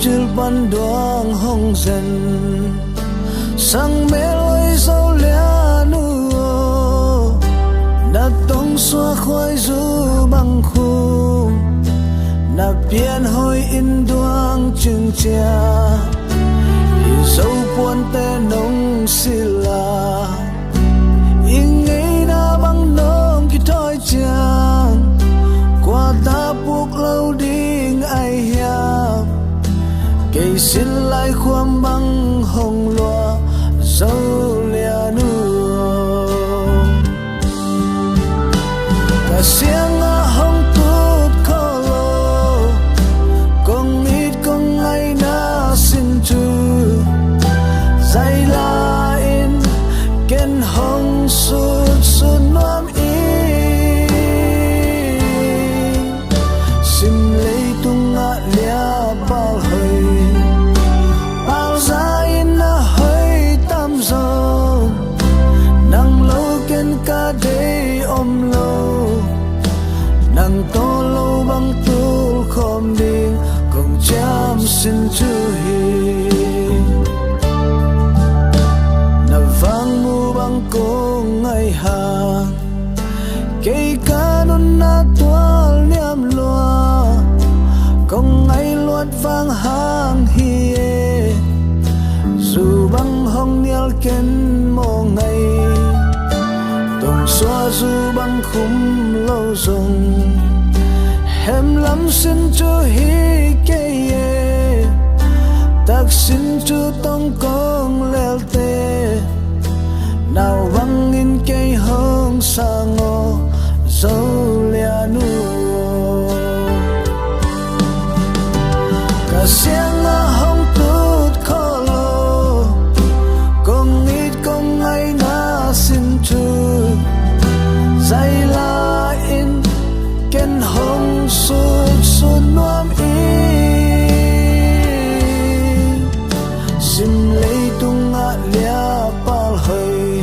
chil ban doang hong zen sang me loi zo lia nu na tong xóa khói du băng khu na pian hoi in doang chừng chia dấu buồn tê nông sila in ngay na băng nông khi thôi chàng qua ta buộc lâu đinh ai hiệp cây xin lại khoam băng hồng loa dấu lia nua cả xiang a hồng tút khó lô con ít con ai na xin chu dây la in ken hồng sút sút noam in sim lấy tung ngã lia bao hơi bao giá in na hơi tam dòng nang lâu ken ca day om lâu nang to lâu băng tu khom đi cùng chăm xin chu hi vang mu bang ko ngai ha cây ca nun na toal niam loa kong ngai luat vang hang hi dù băng hong nial ken mo ngai tong xóa dù băng khum lâu rong hem lam xin cho hi cây tak xin cho tong kong lel te nào văng in cây hương sang ngô dấu lia nuo cả xiang a hong tút khó lô con ít con ngay na xin chu dây la in ken hong sút sút noam in sim lấy tung ngã lia pal hơi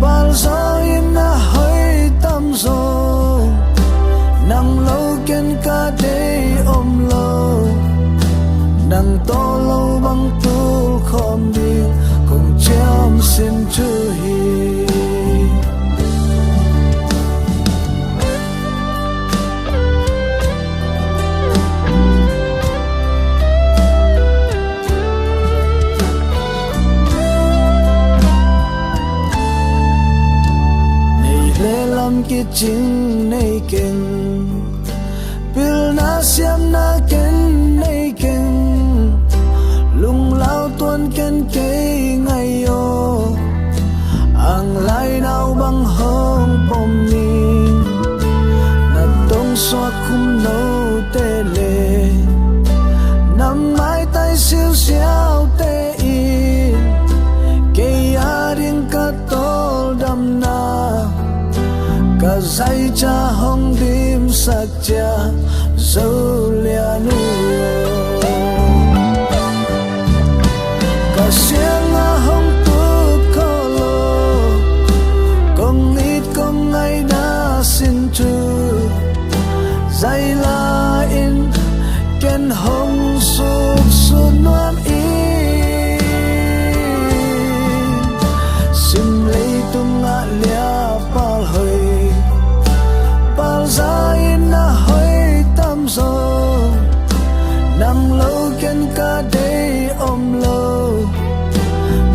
pal gió in na hơi tam dòng nang lâu ken ca day om lâu nang to lâu băng tu khom đi cùng chăm xin chu hi ki ching nei ken pil na siam na ken nei ken lung lao tuan ken ke ngai yo ang lai nau bang hong pom ni na tong xóa khum nâu tê lê nằm mãi tay siêu siêu tê in ke ya ring ka tol dam na cả dây cha hong dim sắc cha dấu lia nuo cả xiang a hong tút khó lô con ít con ngay na xin chu dây la in ken hong sút sút noam in sim lấy tung ngã lia pal hơi giá in na hơi tam dòng nang lâu ken ca day om lâu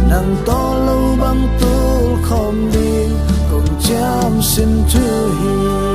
nang to lâu băng tu khom đi cùng chăm xin chu hi